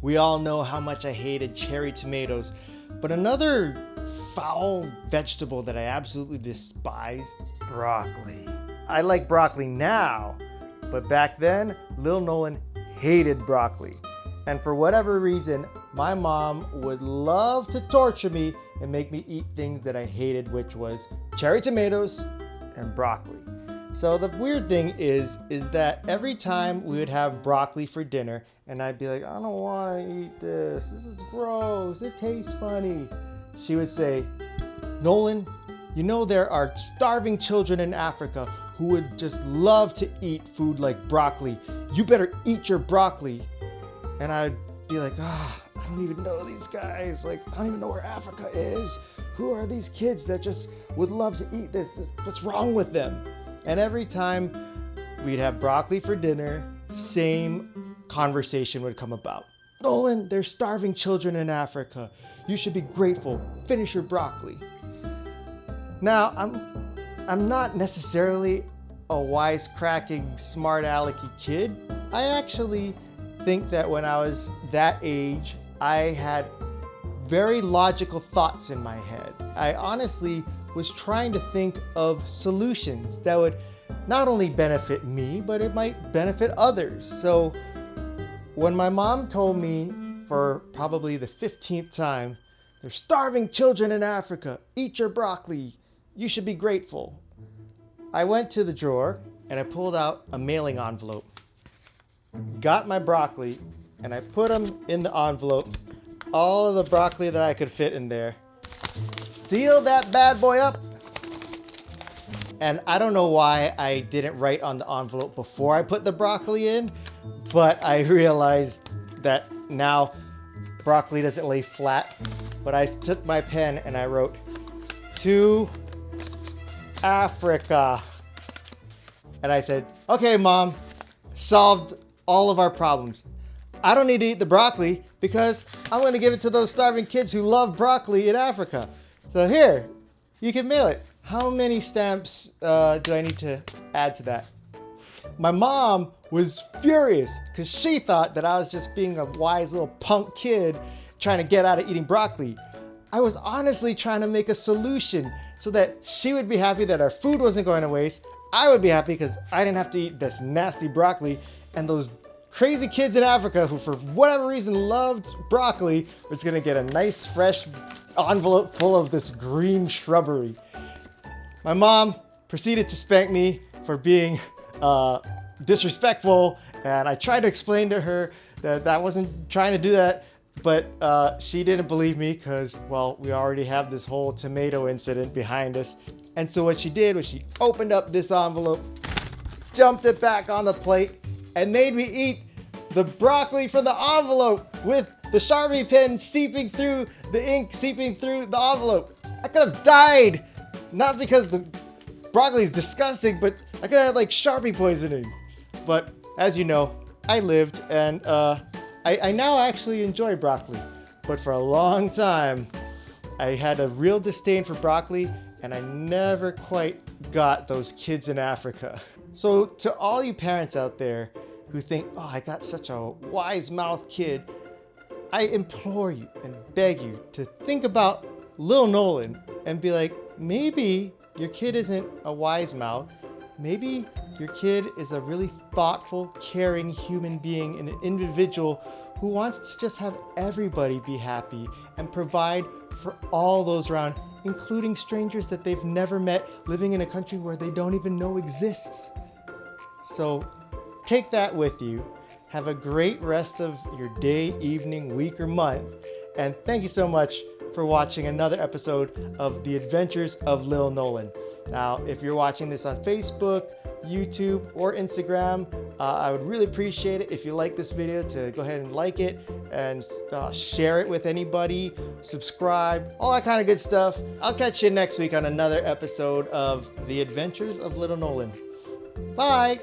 We all know how much I hated cherry tomatoes, but another foul vegetable that I absolutely despise, broccoli. I like broccoli now, but back then, Lil Nolan hated broccoli. And for whatever reason, my mom would love to torture me and make me eat things that I hated, which was cherry tomatoes and broccoli. So the weird thing is that every time we would have broccoli for dinner, and I'd be like, I don't want to eat this. This is gross. It tastes funny. She would say, Nolan, you know there are starving children in Africa who would just love to eat food like broccoli. You better eat your broccoli. And I'd be like, I don't even know these guys. Like, I don't even know where Africa is. Who are these kids that just would love to eat this? What's wrong with them? And every time we'd have broccoli for dinner, same conversation would come about. Nolan, there's starving children in Africa. You should be grateful. Finish your broccoli. Now, I'm not necessarily a wisecracking, smart alecky kid. I actually think that when I was that age, I had very logical thoughts in my head. I honestly was trying to think of solutions that would not only benefit me, but it might benefit others. So when my mom told me for probably the 15th time, there's starving children in Africa, eat your broccoli, you should be grateful. I went to the drawer and I pulled out a mailing envelope, got my broccoli, and I put them in the envelope, all of the broccoli that I could fit in there, sealed that bad boy up. And I don't know why I didn't write on the envelope before I put the broccoli in, but I realized that now broccoli doesn't lay flat. But I took my pen and I wrote, to Africa. And I said, okay, Mom, solved all of our problems. I don't need to eat the broccoli because I'm going to give it to those starving kids who love broccoli in Africa. So here, you can mail it. How many stamps do I need to add to that? My mom was furious because she thought that I was just being a wise little punk kid trying to get out of eating broccoli. I was honestly trying to make a solution so that she would be happy that our food wasn't going to waste. I would be happy because I didn't have to eat this nasty broccoli, and those crazy kids in Africa who for whatever reason loved broccoli was gonna get a nice fresh envelope full of this green shrubbery. My mom proceeded to spank me for being disrespectful, and I tried to explain to her that I wasn't trying to do that, but she didn't believe me because, well, we already have this whole tomato incident behind us. And so what she did was she opened up this envelope, jumped it back on the plate, and made me eat the broccoli from the envelope with the Sharpie pen seeping through the ink, seeping through the envelope. I could have died, not because the broccoli is disgusting, but I could have had like Sharpie poisoning. But as you know, I lived, and I now actually enjoy broccoli. But for a long time, I had a real disdain for broccoli, and I never quite got those kids in Africa. So to all you parents out there who think, oh, I got such a wise mouth kid, I implore you and beg you to think about Lil Nolan and be like, maybe your kid isn't a wise mouth. Maybe your kid is a really thoughtful, caring human being and an individual who wants to just have everybody be happy and provide for all those around, including strangers that they've never met, living in a country where they don't even know exists. So take that with you. Have a great rest of your day, evening, week, or month. And thank you so much for watching another episode of The Adventures of Lil Nolan. Now, if you're watching this on Facebook, YouTube, or Instagram, I would really appreciate it if you like this video to go ahead and like it and share it with anybody, subscribe, all that kind of good stuff. I'll catch you next week on another episode of The Adventures of Little Nolan. Bye!